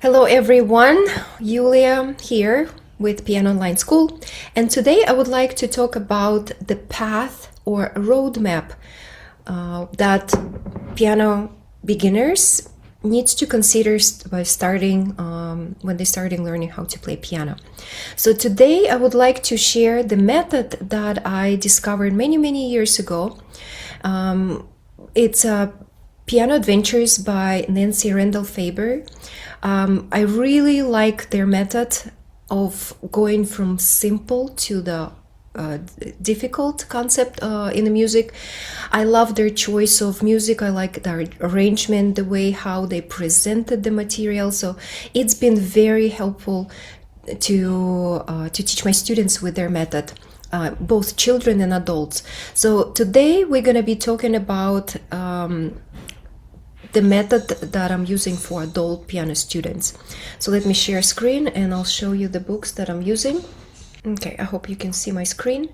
Hello everyone, Yulia here with Piano Online School, and today I would like to talk about the path or roadmap that piano beginners need to consider by starting when they're starting learning how to play piano. So today I would like to share the method that I discovered many years ago. It's Piano Adventures by Nancy Randall Faber. I really like their method of going from simple to the difficult concept in the music. I love their choice of music. I like their arrangement, the way how they presented the material. So it's been very helpful to teach my students with their method. Both children and adults. So today we're going to be talking about the method that I'm using for adult piano students. So let me share screen and I'll show you the books that I'm using. Okay, I hope you can see my screen.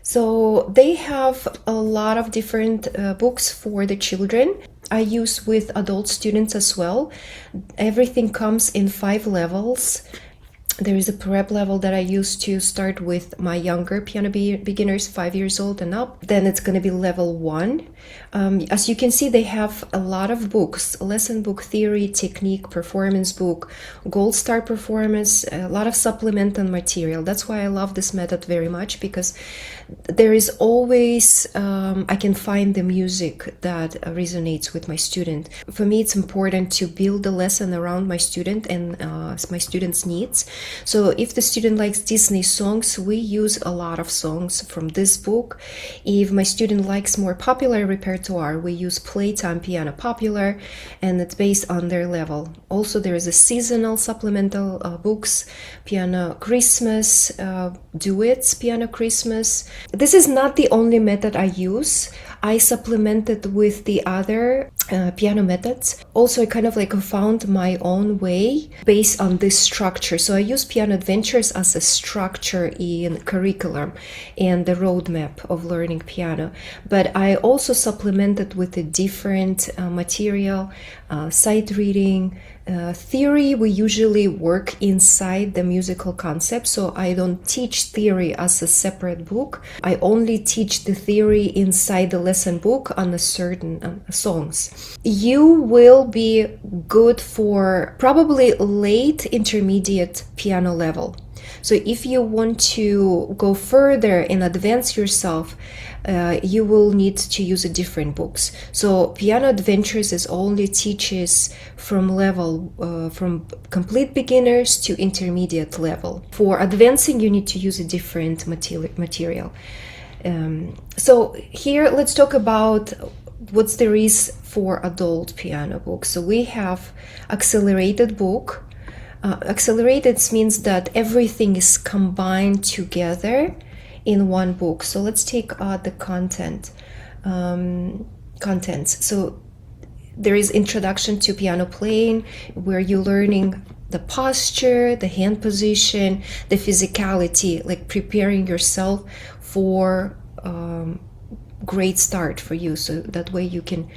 So they have a lot of different books for the children. I use with adult students as well. Everything comes in 5 levels. There is a prep level that I use to start with my younger piano beginners, 5 years old and up. Then it's going to be level 1. As you can see, they have a lot of books: lesson book, theory, technique, performance book, gold star performance, a lot of supplemental material. That's why I love this method very much, because there is always, I can find the music that resonates with my student. For me, it's important to build the lesson around my student and my student's needs. So if the student likes Disney songs, we use a lot of songs from this book. If my student likes more popular repertoire, we use Playtime Piano Popular, and it's based on their level. Also, there is a seasonal supplemental books, Piano Christmas, Duets Piano Christmas. This is not the only method I use. I supplemented with the other piano methods. Also, I kind of found my own way based on this structure. So I use Piano Adventures as a structure in curriculum and the roadmap of learning piano. But I also supplemented with a different material, sight reading, theory. We usually work inside the musical concept, so I don't teach theory as a separate book. I only teach the theory inside the lesson book on a certain songs. You will be good for probably late intermediate piano level. So if you want to go further and advance yourself, you will need to use a different books. So Piano Adventures is only teaches from level from complete beginners to intermediate level. For advancing, you need to use a different material. So here let's talk about what there is for adult piano books. So we have accelerated book. Accelerated means that everything is combined together in one book. So let's take the contents. So there is introduction to piano playing, where you're learning the posture, the hand position, the physicality, like preparing yourself for great start for you. So that way you can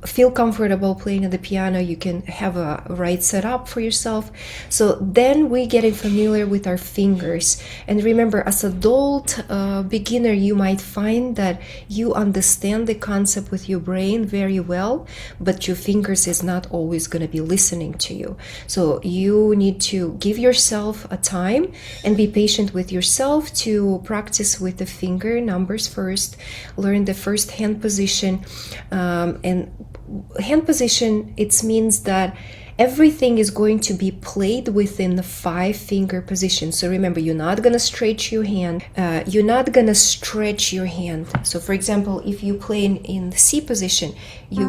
feel comfortable playing on the piano, you can have a right setup for yourself. So then we getting familiar with our fingers. And remember, as adult beginner, you might find that you understand the concept with your brain very well, but your fingers is not always going to be listening to you. So you need to give yourself a time and be patient with yourself to practice with the finger numbers first, learn the first hand position, and hand position, it means that everything is going to be played within the 5-finger position. So remember, you're not going to stretch your hand. So for example, if you play in the C position, you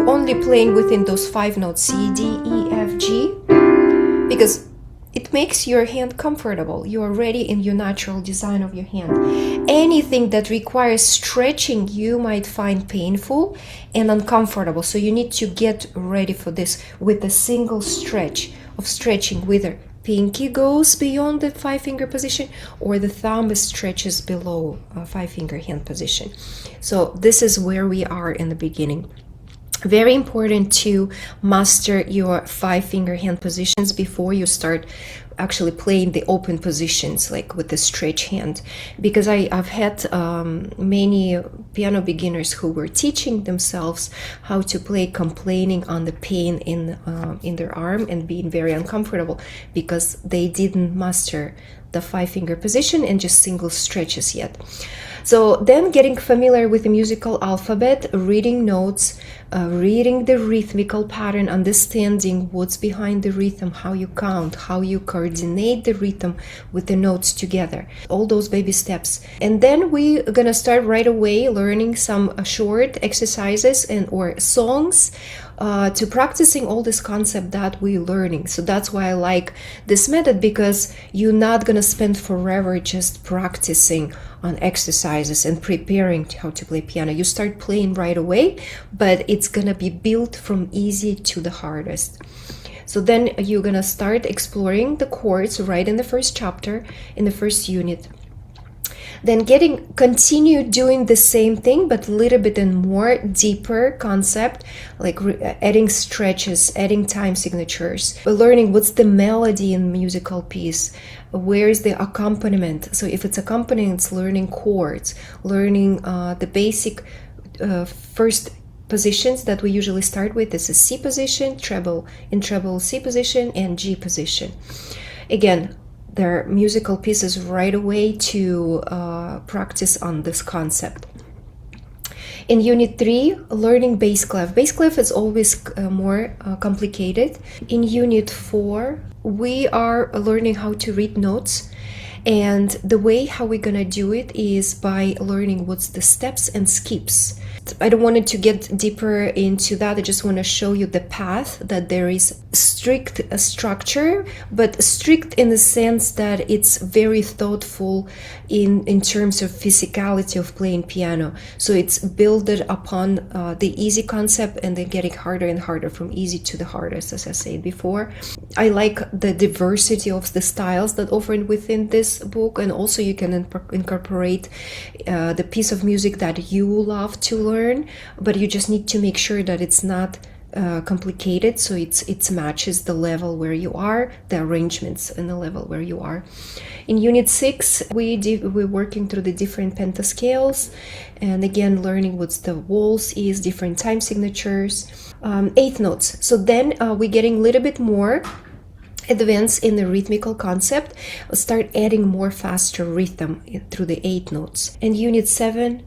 only playing within those 5 notes, C, D, E, F, G, because it makes your hand comfortable. You are ready in your natural design of your hand. Anything that requires stretching, you might find painful and uncomfortable. So you need to get ready for this with a single stretch of stretching, whether pinky goes beyond the 5-finger position or the thumb stretches below a 5-finger hand position. So this is where we are in the beginning. Very important to master your 5-finger hand positions before you start actually playing the open positions, like with the stretch hand, because I've had many piano beginners who were teaching themselves how to play, complaining on the pain in their arm and being very uncomfortable because they didn't master the 5-finger position and just single stretches yet. So then getting familiar with the musical alphabet, reading notes, reading the rhythmical pattern, understanding what's behind the rhythm, how you count, how you coordinate the rhythm with the notes together, all those baby steps. And then we're gonna start right away learning some short exercises and or songs to practicing all this concept that we're learning. So that's why I like this method, because you're not gonna spend forever just practicing on exercises and preparing how to play piano. You start playing right away, but it's gonna be built from easy to the hardest. So then you're gonna start exploring the chords right in the first chapter, in the first unit. Then continue doing the same thing, but a little bit in more deeper concept, like adding stretches, adding time signatures, learning what's the melody in musical piece, where is the accompaniment. So if it's accompanying, it's learning chords, learning the basic first positions that we usually start with. This is C position, treble C position, and G position. Again, there are musical pieces right away to practice on this concept. In Unit 3, learning bass clef. Bass clef is always more complicated. In Unit 4, we are learning how to read notes. And the way how we're gonna do it is by learning what's the steps and skips. I don't want to get deeper into that. I just want to show you the path, that there is strict structure, but strict in the sense that it's very thoughtful in terms of physicality of playing piano. So it's built upon the easy concept and then getting harder and harder from easy to the hardest, as I said before. I like the diversity of the styles that offered within this book, and also you can incorporate the piece of music that you love to learn, but you just need to make sure that it's not complicated, so it matches the level where you are, the arrangements and the level where you are. In Unit 6, we're working through the different pentascales, and again learning what's the waltz is, different time signatures, eighth notes. So then we're getting a little bit more advance in the rhythmical concept, start adding more faster rhythm through the 8 notes. In Unit 7,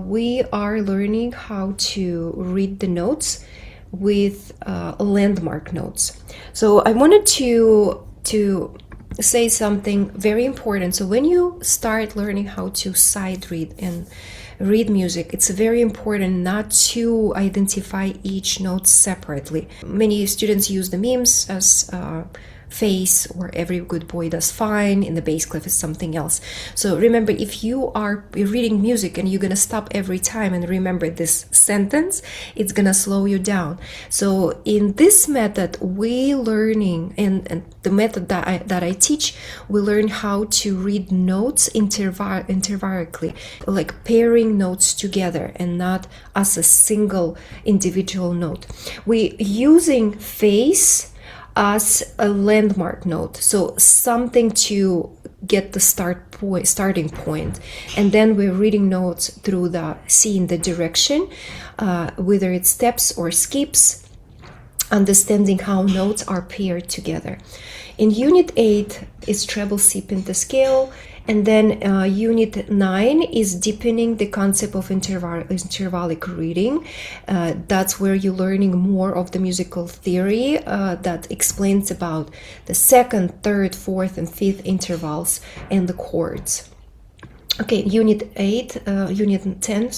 we are learning how to read the notes with landmark notes. So I wanted to say something very important. So when you start learning how to sight read and read music, it's very important not to identify each note separately. Many students use the memes as face, or every good boy does fine, in the bass clef is something else. So remember, if you are reading music and you're gonna stop every time and remember this sentence, it's gonna slow you down. So in this method, we learning, and the method that I teach, we learn how to read notes intervarically, like pairing notes together and not as a single individual note. We using face as a landmark note, so something to get the starting point, and then we're reading notes through seeing the direction, whether it's steps or skips, understanding how notes are paired together. In Unit 8 is treble C pentascale, and then Unit 9 is deepening the concept of intervallic reading. That's where you're learning more of the musical theory that explains about the second, third, fourth, and fifth intervals and the chords. Okay, Unit 10,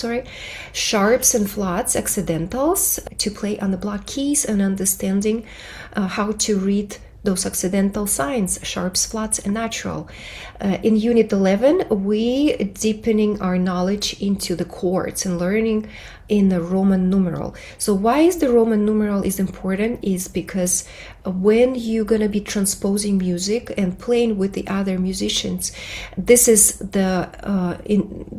sharps and flats, accidentals, to play on the block keys and understanding how to read those accidental signs, sharps, flats, and natural. In Unit 11, we deepening our knowledge into the chords and learning in the Roman numeral. So why is the Roman numeral is important is because when you're going to be transposing music and playing with the other musicians, this is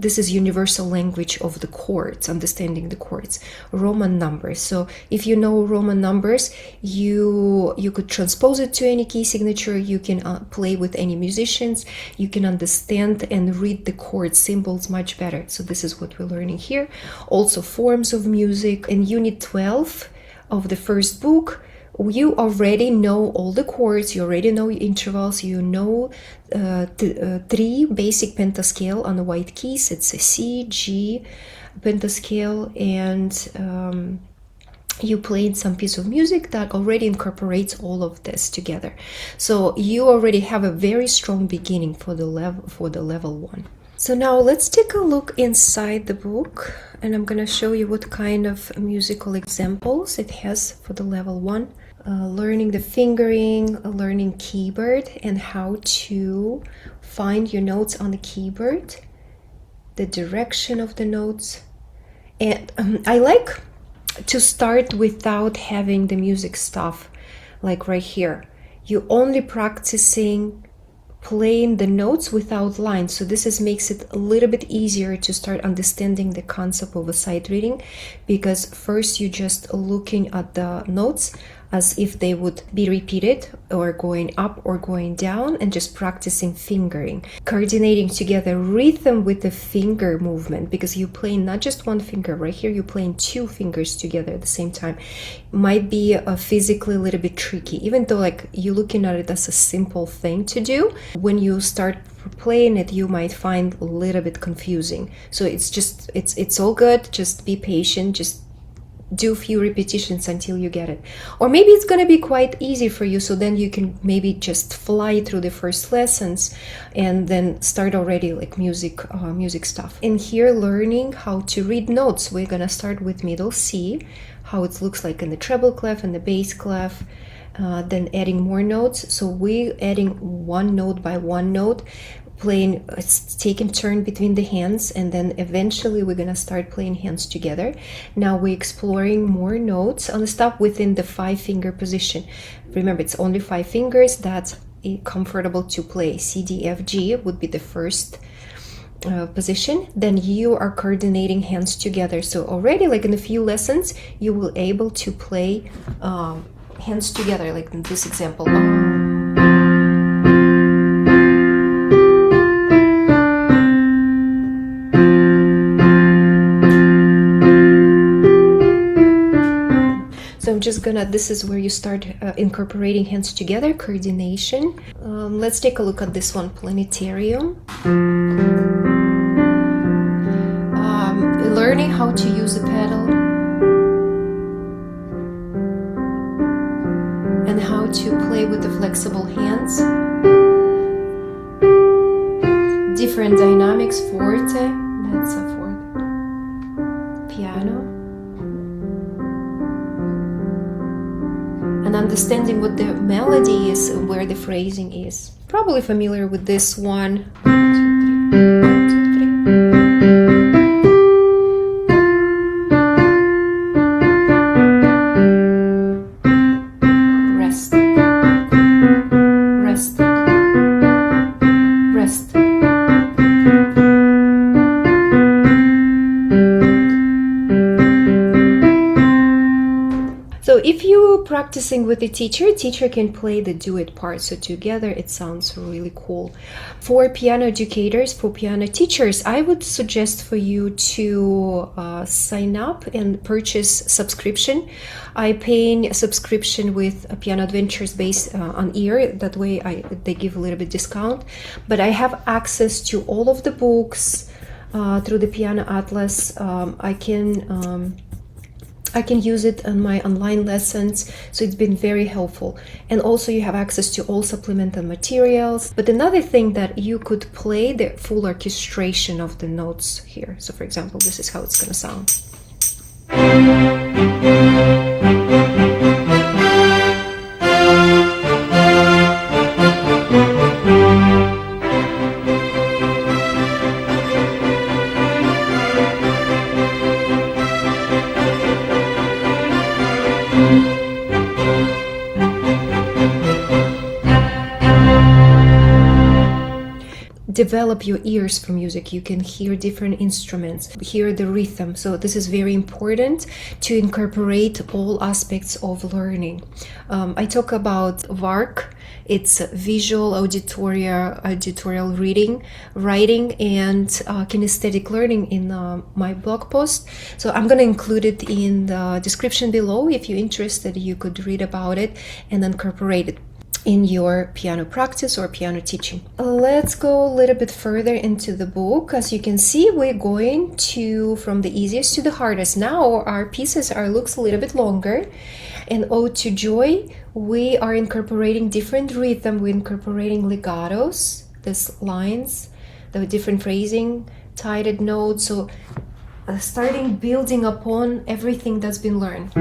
this is universal language of the chords, understanding the chords, Roman numbers. So if you know Roman numbers, you could transpose it to any key signature. You can play with any musicians. You can understand and read the chord symbols much better. So this is what we're learning here. Also forms of music. In Unit 12 of the first book, you already know all the chords, you already know intervals, you know 3 basic pentascale on the white keys. It's a C, G pentascale, and you played some piece of music that already incorporates all of this together. So you already have a very strong beginning for the level 1. So now let's take a look inside the book, and I'm going to show you what kind of musical examples it has for the level 1. Learning the fingering, learning keyboard, and how to find your notes on the keyboard, the direction of the notes. And I like to start without having the music stuff, like right here. You only practicing playing the notes without lines. So this makes it a little bit easier to start understanding the concept of a sight reading, because first you're just looking at the notes as if they would be repeated or going up or going down, and just practicing fingering, coordinating together rhythm with the finger movement, because you're playing not just one finger. Right here you're playing 2 fingers together at the same time. Might be physically a little bit tricky, even though like you're looking at it as a simple thing to do. When you start playing it, you might find a little bit confusing. So it's all good. Just be patient, just do a few repetitions until you get it. Or maybe it's going to be quite easy for you, so then you can maybe just fly through the first lessons and then start already like music stuff. And here, learning how to read notes. We're going to start with middle C, how it looks like in the treble clef and the bass clef, then adding more notes. So we're adding one note by one note, playing, taking turn between the hands, and then eventually we're gonna start playing hands together. Now we're exploring more notes on the stop within the 5-finger position. Remember, it's only 5 fingers that's comfortable to play. C, D, F, G would be the first position. Then you are coordinating hands together. So already, like in a few lessons, you will able to play hands together, like in this example. So I'm just gonna, this is where you start incorporating hands together, coordination. Let's take a look at this one, planetarium. Learning how to use a pedal and how to play with the flexible hands. Different dynamics, forte, that's a forte, piano. And understanding what the melody is and where the phrasing is. Probably familiar with this one. 1, 2, 3. Rest. Rest. Rest. So if you're practicing with a teacher can play the duet part. So together it sounds really cool. For piano educators, for piano teachers, I would suggest for you to sign up and purchase subscription. I pay a subscription with Piano Adventures based on ear. That way they give a little bit discount. But I have access to all of the books through the Piano Atlas. I can use it on my online lessons, so it's been very helpful. And also you have access to all supplemental materials. But another thing that you could play the full orchestration of the notes here. So for example, this is how it's going to sound. develop your ears for music. You can hear different instruments, hear the rhythm. So this is very important to incorporate all aspects of learning. I talk about VARC. It's visual, auditorial reading, writing, and kinesthetic learning in my blog post. So I'm going to include it in the description below. If you're interested, you could read about it and incorporate it in your piano practice or piano teaching. Let's go a little bit further into the book. As you can see, we're going from the easiest to the hardest. Now our pieces looks a little bit longer. In Ode to Joy, we are incorporating different rhythm. We're incorporating legatos, these lines, the different phrasing, tighted notes. So starting building upon everything that's been learned.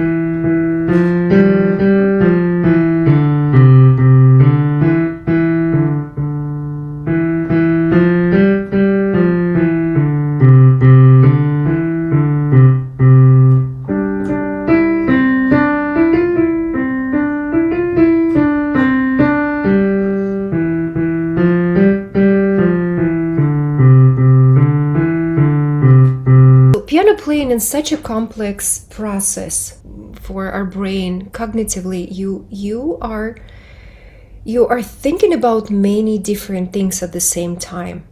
Piano playing is such a complex process for our brain cognitively. You are thinking about many different things at the same time.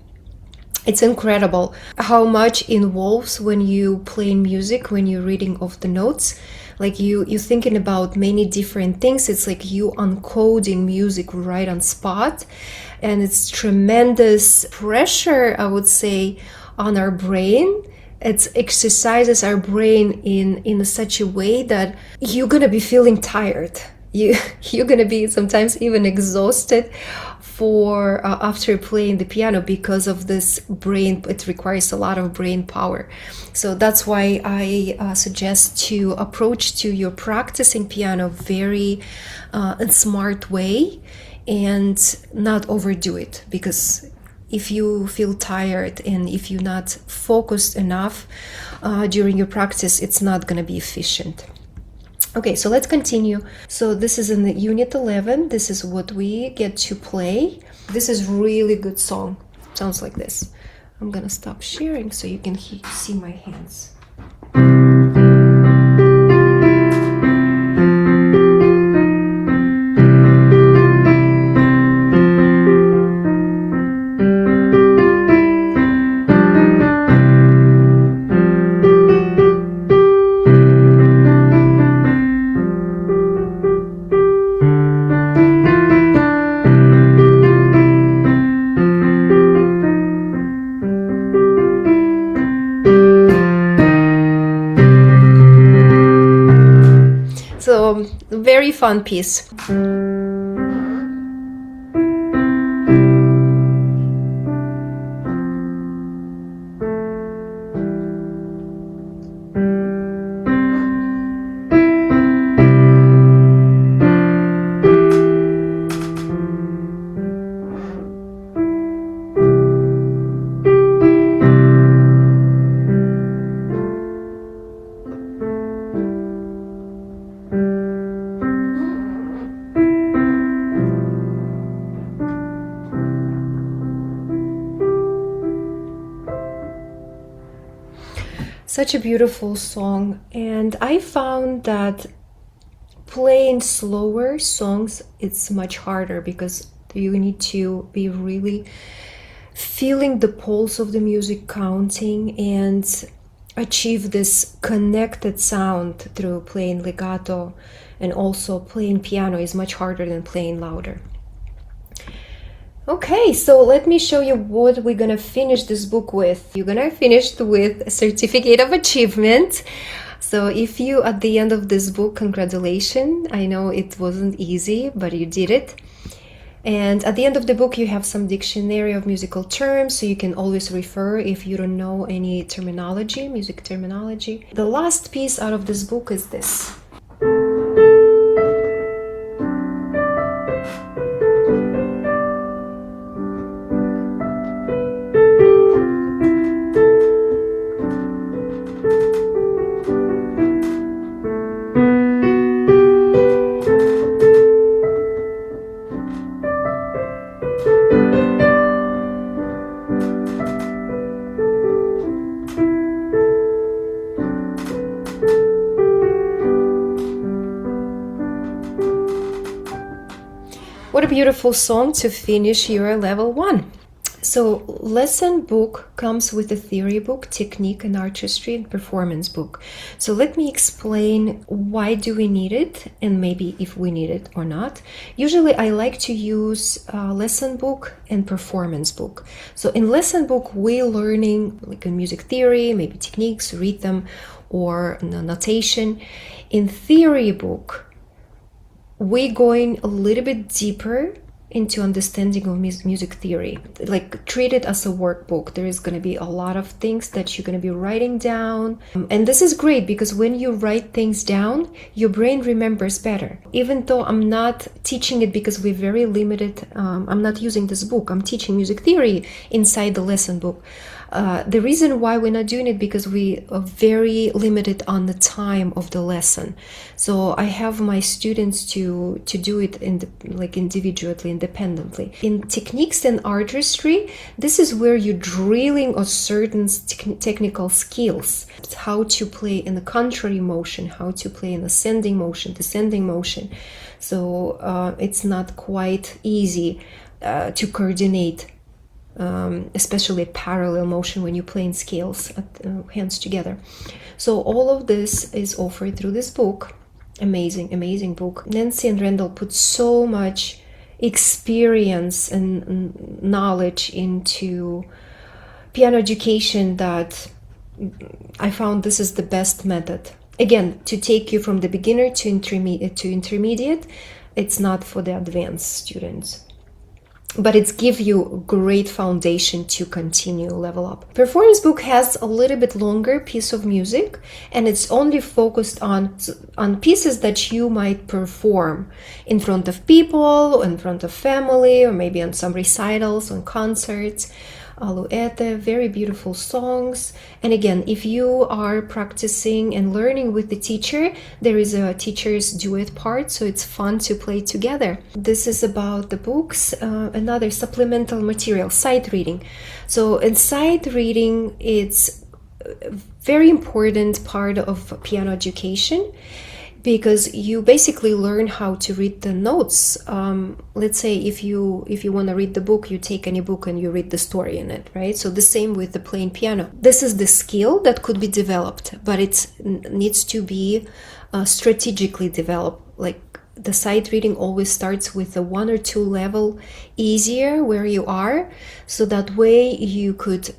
It's incredible how much involves when you play music, when you're reading off the notes. Like you're thinking about many different things. It's like you uncoding music right on spot, and it's tremendous pressure, I would say, on our brain. It exercises our brain in such a way that you're gonna be feeling tired. You're gonna be sometimes even exhausted for after playing the piano because of this brain. It requires a lot of brain power. So that's why I suggest to approach to your practicing piano very smart way and not overdo it, because if you feel tired and if you're not focused enough during your practice, it's not going to be efficient. Okay, so let's continue. So this is in the unit 11. This is what we get to play. This is really good song. Sounds like this. I'm going to stop sharing so you can see my hands. So very fun piece. Such a beautiful song, and I found that playing slower songs, it's much harder because you need to be really feeling the pulse of the music, counting, and achieve this connected sound through playing legato. And also playing piano is much harder than playing louder. Okay, so let me show you what we're gonna finish this book with. You're gonna finish with a certificate of achievement. So if you, at the end of this book, congratulations. I know it wasn't easy, but you did it. And at the end of the book, you have some dictionary of musical terms, so you can always refer if you don't know any terminology, music terminology. The last piece out of this book is this. What a beautiful song to finish your level 1. So lesson book comes with a theory book, technique and artistry, and performance book. So let me explain why do we need it, and maybe if we need it or not. Usually I like to use lesson book and performance book. So in lesson book we're learning like a music theory, maybe techniques, rhythm, or notation. In theory book we're going a little bit deeper into understanding of music theory. Like, treat it as a workbook. There is going to be a lot of things that you're going to be writing down, and this is great because when you write things down your brain remembers better. Even though I'm not teaching it because we're very limited, I'm not using this book, I'm teaching music theory inside the lesson book. The reason why we're not doing it because we are very limited on the time of the lesson. So I have my students to do it like individually, independently. In techniques and artistry, this is where you're drilling on certain technical skills. It's how to play in the contrary motion, how to play in ascending motion, descending motion. So it's not quite easy to coordinate. Especially parallel motion when you play in scales, hands together. So all of this is offered through this book. Amazing book. Nancy and Randall put so much experience and knowledge into piano education that I found this is the best method. Again, to take you from the beginner to intermediate. It's not for the advanced students, but it's give you a great foundation to continue level up. Performance book has a little bit longer piece of music, and it's only focused on pieces that you might perform in front of people, in front of family, or maybe on some recitals, on concerts. Alouette, very beautiful songs. And again, if you are practicing and learning with the teacher, there is a teacher's duet part, so it's fun to play together. This is about the books. Another supplemental material, sight reading. So in sight reading, it's a very important part of piano education, because you basically learn how to read the notes. Let's say if you want to read the book, you take any book and you read the story in it, right? So the same with the playing piano. This is the skill that could be developed, but it needs to be strategically developed. Like, the sight reading always starts with a 1 or 2 level easier where you are, so that way you could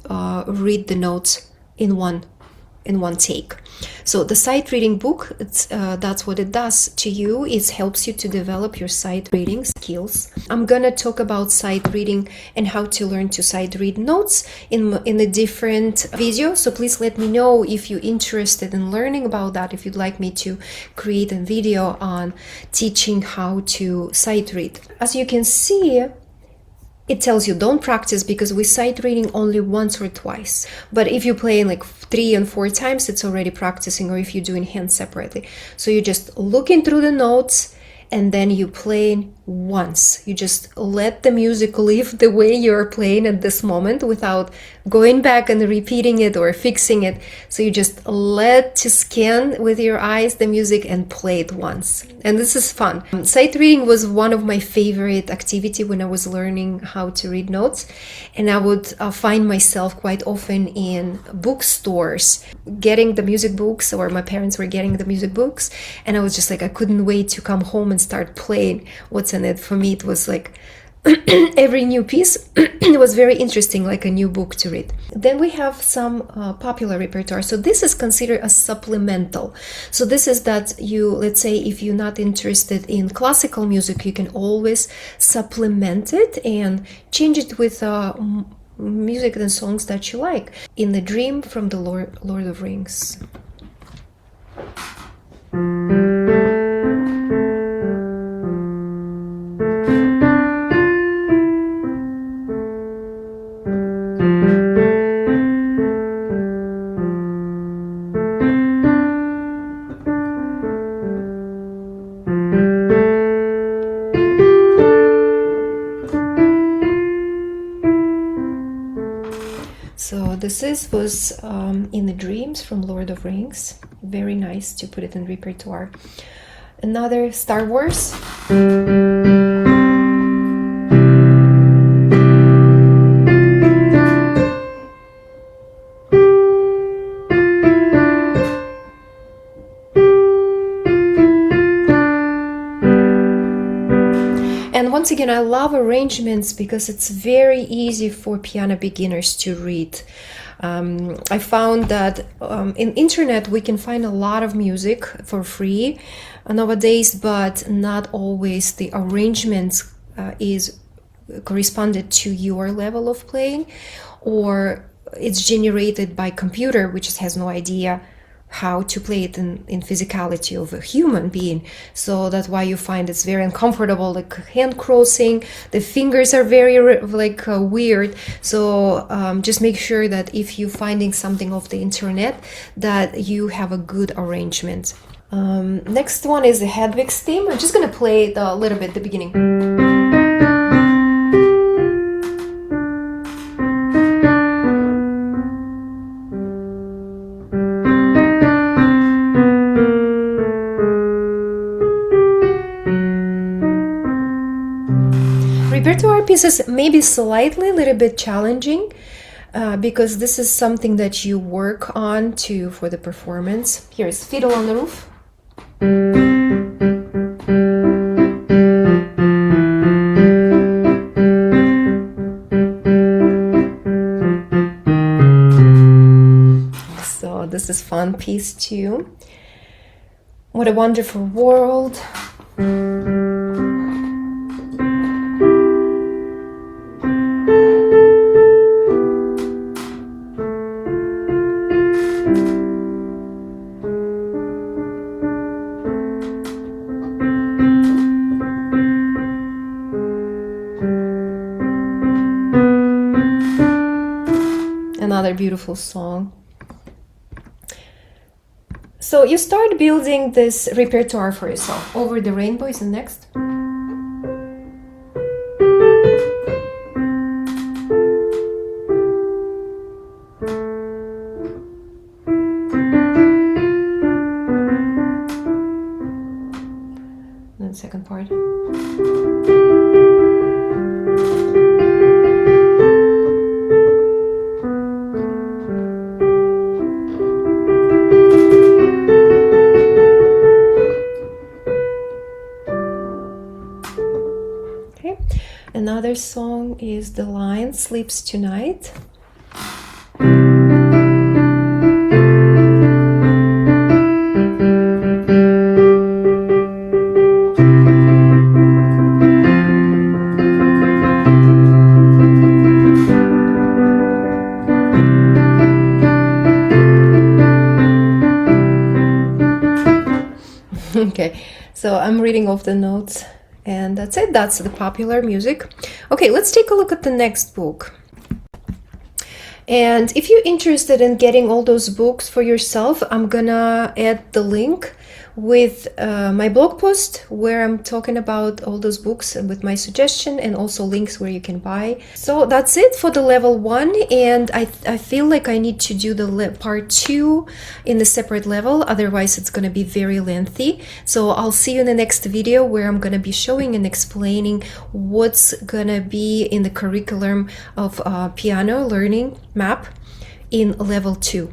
read the notes in one take. So the sight reading book, that's what it does to you. It helps you to develop your sight reading skills. I'm gonna talk about sight reading and how to learn to sight read notes in a different video. So please let me know if you're interested in learning about that, if you'd like me to create a video on teaching how to sight read. As you can see, it tells you don't practice because we sight reading only once or twice. But if you play like 3 and 4 times, it's already practicing, or if you're doing hands separately. So you're just looking through the notes and then you play once. You just let the music live the way you're playing at this moment without going back and repeating it or fixing it. So you just let to scan with your eyes the music and play it once. And this is fun. Sight reading was one of my favorite activity when I was learning how to read notes. And I would find myself quite often in bookstores getting the music books, or my parents were getting the music books. And I was just like, I couldn't wait to come home and start playing what's in it. For me, it was like every new piece it was very interesting, like a new book to read. Then we have some popular repertoire. So this is considered a supplemental. So this is that you, let's say if you're not interested in classical music, you can always supplement it and change it with music and songs that you like. In the Dream from the Lord of Rings. So this was in the Dreams from Lord of Rings. Very nice to put it in repertoire. Another Star Wars. And once again, I love arrangements because it's very easy for piano beginners to read. I found that in internet we can find a lot of music for free nowadays, but not always the arrangements is corresponded to your level of playing, or it's generated by computer, which has no idea how to play it in physicality of a human being. So that's why you find it's very uncomfortable, like hand crossing, the fingers are very weird. So just make sure that if you're finding something off the internet, that you have a good arrangement. Next one is the Hedwig's theme. I'm just gonna play it a little bit at the beginning. Repertoire pieces may be slightly a little bit challenging because this is something that you work on for the performance. Here's Fiddle on the Roof. So this is fun piece too. What a Wonderful World. Another beautiful song. So you start building this repertoire for yourself. Over the Rainbow is the next. And the second part. Another song is The Lion Sleeps Tonight. Okay, so I'm reading off the notes. And that's it. That's the popular music. Okay, let's take a look at the next book. And if you're interested in getting all those books for yourself, I'm gonna add the link with my blog post where I'm talking about all those books with my suggestion, and also links where you can buy. So that's it for the level 1, and I feel like I need to do the part 2 in the separate level, otherwise it's going to be very lengthy. So I'll see you in the next video where I'm going to be showing and explaining what's going to be in the curriculum of piano learning map in level 2.